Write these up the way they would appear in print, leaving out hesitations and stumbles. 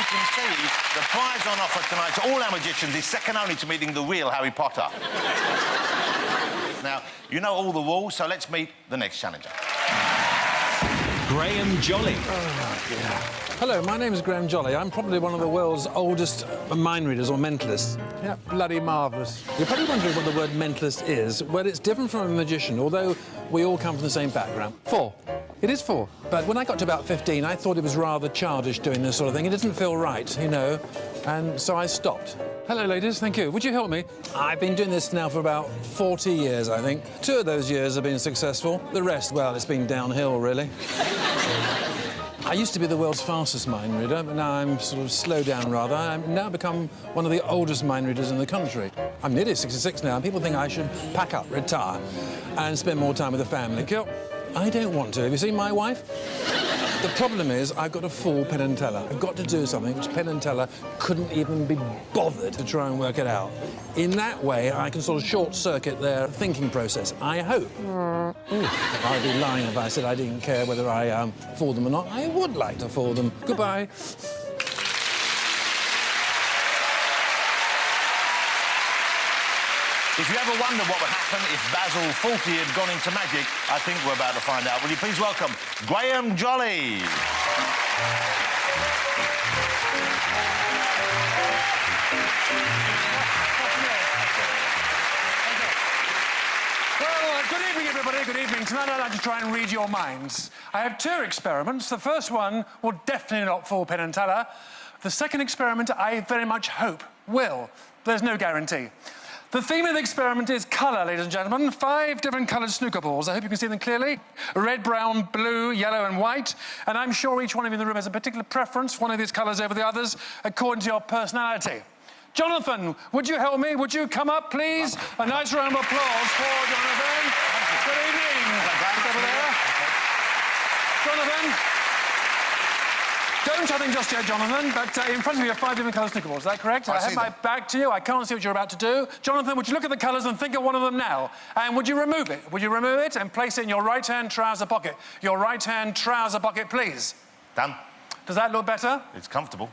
can see, the prize on offer tonight to all our magicians is second only to meeting the real Harry Potter. Now, you know all the rules, so let's meet the next challenger. Graham Jolly. Oh, dear. Hello, my name is Graham Jolly. I'm probably one of the world's oldest mind readers or mentalists. Yeah, bloody marvellous. You're probably wondering what the word mentalist is. Well, it's different from a magician, although we all come from the same background. 4. It is 4. But when I got to about 15, I thought it was rather childish doing this sort of thing. It didn't feel right, you know, and so I stopped. Hello, ladies. Thank you. Would you help me? I've been doing this now for about 40 years, I think. 2 of those years have been successful. The rest, well, it's been downhill, really. I used to be the world's fastest mind reader, but now I'm sort of slowed down, rather. I've now become one of the oldest mind readers in the country. I'm nearly 66 now, and people think I should pack up, retire, and spend more time with the family. I don't want to. Have you seen my wife? The problem is I've got a full Penn and Teller. I've got to do something which Penn and Teller couldn't even be bothered to try and work it out. In that way, I can sort of short-circuit their thinking process, I hope. I'd be lying if I said I didn't care whether I fooled them or not. I would like to fool them. Goodbye. If you ever wonder what would happen if Basil Fawlty had gone into magic, I think we're about to find out. Will you please welcome Graham Jolly? Well, good evening, everybody. Good evening. Tonight I'd like to try and read your minds. I have 2 experiments. The first one will definitely not fool Penn and Teller. The second experiment, I very much hope, will. There's no guarantee. The theme of the experiment is colour, ladies and gentlemen. 5 different coloured snooker balls. I hope you can see them clearly. Red, brown, blue, yellow and white. And I'm sure each one of you in the room has a particular preference for one of these colours over the others, according to your personality. Jonathan, would you help me? Would you come up, please? A nice round of applause for Jonathan. Good evening. Over there. Jonathan. Don't I think just yet, Jonathan, but in front of you are 5 different colour snooker balls. Is that correct? I have my back to you. I can't see what you're about to do. Jonathan, would you look at the colours and think of one of them now? And would you remove it? Would you remove it and place it in your right-hand trouser pocket? Your right-hand trouser pocket, please. Done. Does that look better? It's comfortable.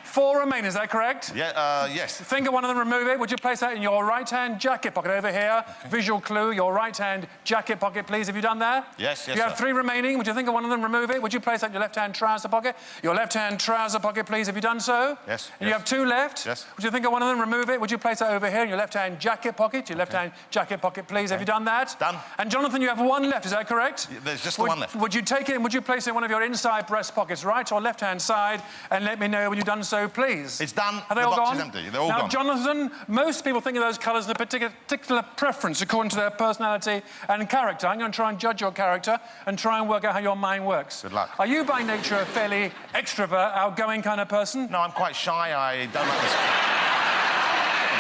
4 remain, is that correct? Yeah, yes. Think of one of them, remove it. Would you place that in your right-hand jacket pocket over here? Okay. Visual clue, your right-hand jacket pocket, please. Have you done that? Yes, yes, You have 3 remaining. Would you think of one of them, remove it? Would you place that in your left-hand trouser pocket? Your left-hand trouser pocket, please. Have you done so? Yes. And you have 2 left? Yes. Would you think of one of them, remove it? Would you place that over here in your left-hand jacket pocket? Your left-hand jacket pocket, please. Have you done that? Done. And Jonathan, you have 1 left, is that correct? Yeah, there's just the 1 left. Would you take it and would you place it in one of your inside breast pockets, right or left-hand side, and let me know when you've done so, please? It's done. Are they all gone? The box is empty. They're all now, gone. Jonathan, most people think of those colours in a particular preference according to their personality and character. I'm going to try and judge your character and try and work out how your mind works. Good luck. Are you, by nature, a fairly extrovert, outgoing kind of person? No, I'm quite shy. I don't like this.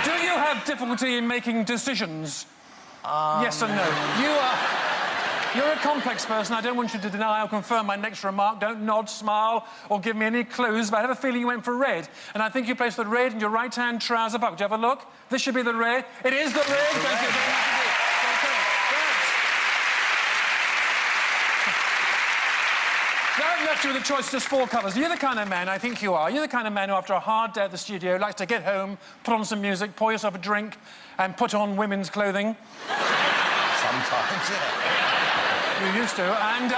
Do you have difficulty in making decisions? Yes or no? You're a complex person. I don't want you to deny or confirm my next remark. Don't nod, smile, or give me any clues, but I have a feeling you went for red. And I think you placed the red in your right-hand trouser pocket. Do you have a look? This should be the red. It is the red. Thank you very much indeed. That left you with a choice of just 4 colours. You're the kind of man, I think you are, you're the kind of man who, after a hard day at the studio, likes to get home, put on some music, pour yourself a drink, and put on women's clothing. Sometimes, yeah. You used to, and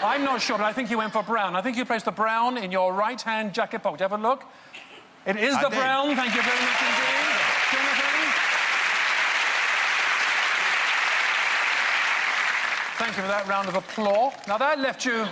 I'm not sure, but I think you went for brown. I think you placed the brown in your right-hand jacket pocket. Have a look. It is the brown. Thank you very much indeed. Jonathan. Thank you for that round of applause. Now, that left you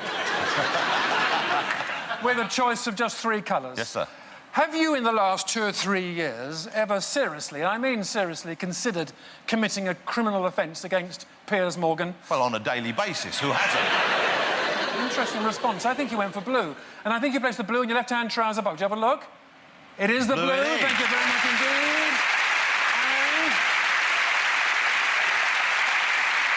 with a choice of just 3 colours. Yes, sir. Have you, in the last 2 or 3 years, ever seriously, and I mean seriously, considered committing a criminal offence against Piers Morgan? Well, on a daily basis. Who hasn't? Interesting response. I think you went for blue. And I think you placed the blue in your left-hand trouser pocket. Do you have a look? It is the blue. Thank you very much indeed. And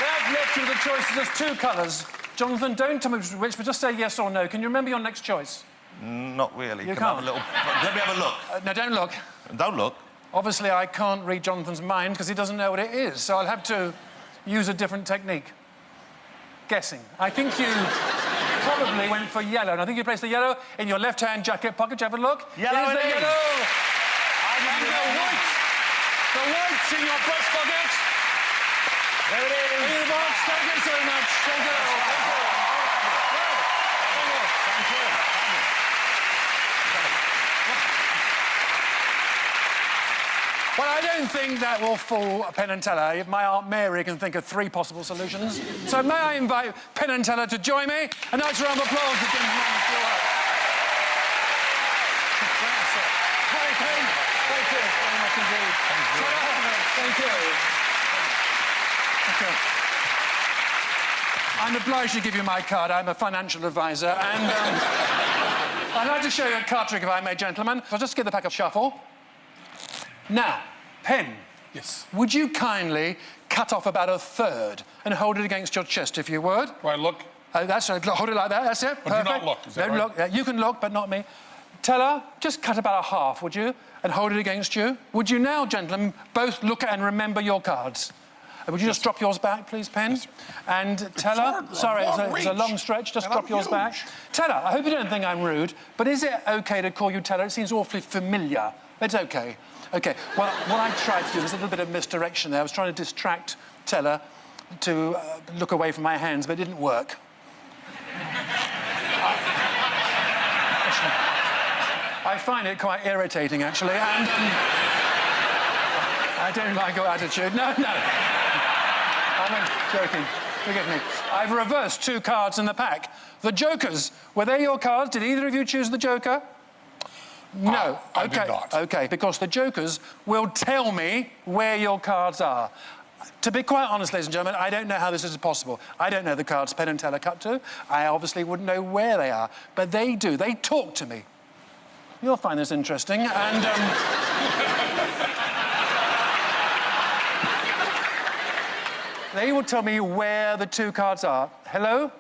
that left you the choice of just 2 colours. Jonathan, don't tell me which, but just say yes or no. Can you remember your next choice? Not really. You Can I have a little... Let me have a look. No, don't look. Don't look. Obviously, I can't read Jonathan's mind because he doesn't know what it is, so I'll have to use a different technique. Guessing. I think you probably went for yellow. And I think you placed the yellow in your left-hand jacket pocket. Did you have a look? Yellow Is it the is. yellow. I And didn't the know. white. The white's in your breast pocket. There it is. In the box. Thank you so much. Thank you. Thank you. Well, I don't think that will fool Penn and Teller. If my Aunt Mary can think of 3 possible solutions. So may I invite Penn and Teller to join me? A nice round of applause for Penn and Teller. Hi, Penn. Thank you very much indeed. Thank you. Thank you. I'm obliged to give you my card. I'm a financial advisor, and I'd like to show you a card trick, if I may, gentlemen. I'll just give the pack a shuffle. Now, Penn. Yes. Would you kindly cut off about 1/3 and hold it against your chest, if you would? Do I look? That's right. Hold it like that. That's it. But Perfect. do not look, is that Don't right? look. Yeah, you can look, but not me. Teller, just cut about 1/2, would you? And hold it against you. Would you now, gentlemen, both look at and remember your cards? Would you just drop yours back, please, Penn? Yes, And Teller, sorry, it's a long stretch. Just drop yours back. Teller, I hope you don't think I'm rude, but is it OK to call you Teller? It seems awfully familiar. It's OK. OK. Well, what I tried to do was a little bit of misdirection there. I was trying to distract Teller to look away from my hands, but it didn't work. I find it quite irritating, actually, and I don't like your attitude. No. I'm joking. Forgive me. I've reversed 2 cards in the pack. The Jokers. Were they your cards? Did either of you choose the Joker? No. I did not. OK, because the Jokers will tell me where your cards are. To be quite honest, ladies and gentlemen, I don't know how this is possible. I don't know the cards Penn and Teller cut to. I obviously wouldn't know where they are. But they do. They talk to me. You'll find this interesting, and... they will tell me where the 2 cards are. Hello?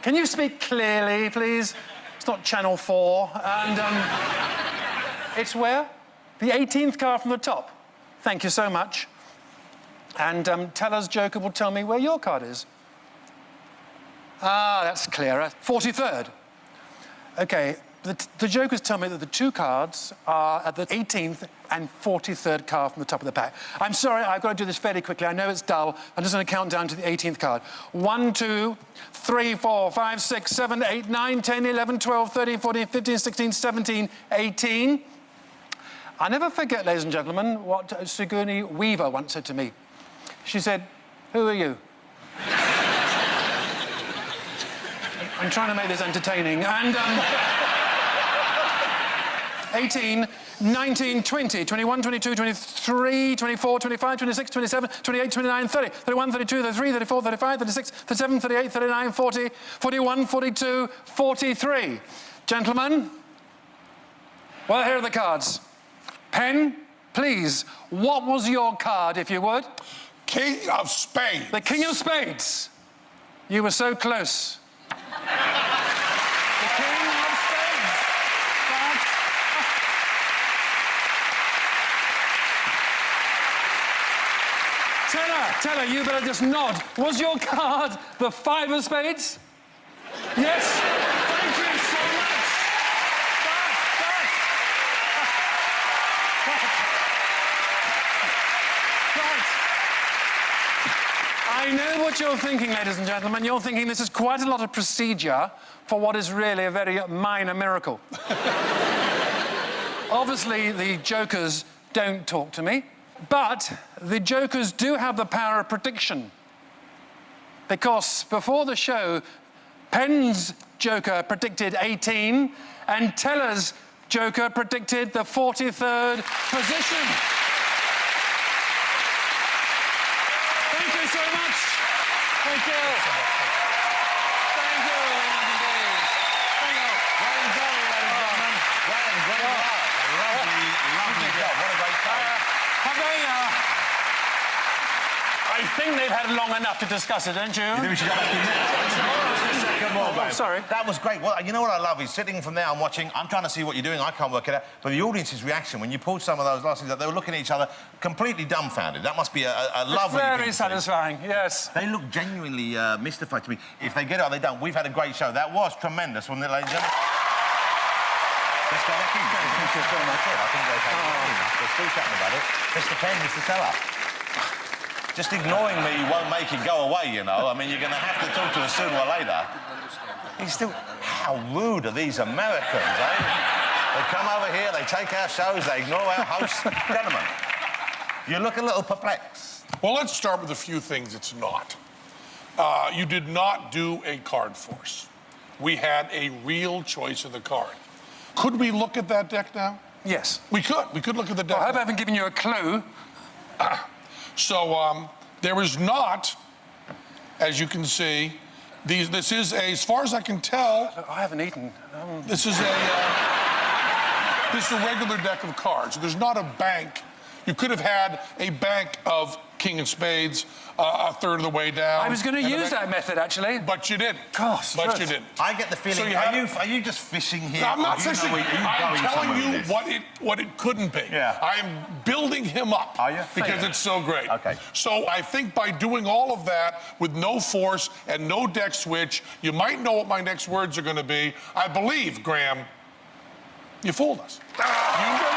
Can you speak clearly, please? It's not Channel 4. And, it's where? The 18th card from the top. Thank you so much. And Teller's Joker will tell me where your card is. Ah, that's clearer. 43rd. OK. The Jokers tell me that the 2 cards are at the 18th and 43rd card from the top of the pack. I'm sorry, I've got to do this fairly quickly. I know it's dull. I'm just going to count down to the 18th card. 1, 2, 3, 4, 5, 6, 7, 8, 9, 10, 11, 12, 13, 14, 15, 16, 17, 18. I'll never forget, ladies and gentlemen, what Sigourney Weaver once said to me. She said, "Who are you?" I'm trying to make this entertaining. And... 18, 19, 20, 21, 22, 23, 24, 25, 26, 27, 28, 29, 30, 31, 32, 33, 34, 35, 36, 37, 38, 39, 40, 41, 42, 43. Gentlemen, well, here are the cards. Penn, please, what was your card, if you would? King of Spades. The King of Spades. You were so close. The King of Spades. Teller, you better just nod. Was your card the 5 of Spades? Yes? Thank you so much. I know what you're thinking, ladies and gentlemen. You're thinking this is quite a lot of procedure for what is really a very minor miracle. Obviously, the Jokers don't talk to me, but the Jokers do have the power of prediction. Because before the show, Penn's Joker predicted 18, and Teller's Joker predicted the 43rd position. Thank you so much. Thank you. Thank you. Indeed. Thank you. Well done, ladies and gentlemen. Well, great work. Lovely job. What a great play. Have they, I think they've had long enough to discuss it, don't you? You think we should go back in now? Tomorrow's the second one. Graham. sorry. That was great. Well, you know what I love? He's sitting from there, I'm watching, I'm trying to see what you're doing, I can't work it out. But the audience's reaction, when you pulled some of those last things, they were looking at each other completely dumbfounded. That must be a lovely thing Very to see. satisfying, yes. They look genuinely mystified to me. If they get it or they don't, we've had a great show. That was tremendous, wasn't it, ladies and gentlemen? Let's go back in. Thank you very much. I think they've had There's still chatting about it. Mr. Penn, Mr. Teller. Just ignoring me won't make it go away, you know. I mean, you're going to have to talk to us sooner or later. He's still... How rude are these Americans, eh? They come over here, they take our shows, they ignore our hosts. Gentlemen, you look a little perplexed. Well, let's start with a few things it's not. You did not do a card force. We had a real choice of the card. Could we look at that deck now? Yes. We could. We could look at the deck. Well, I hope I haven't given you a clue. So there is not, as you can see, this is a, as far as I can tell, I haven't eaten. this is a regular deck of cards. There's not a bank. You could have had a bank of King of Spades a third of the way down. I was going to use that method, actually. But you didn't. Gosh, but you didn't. I get the feeling... So are you just fishing here? No, I'm not Do you know fishing. where you're I'm going telling somewhere you with this? what it couldn't be. Yeah. I'm building him up. Are you? Because it's so great. Okay. So I think by doing all of that with no force and no deck switch, you might know what my next words are going to be. I believe, Graham, you fooled us. You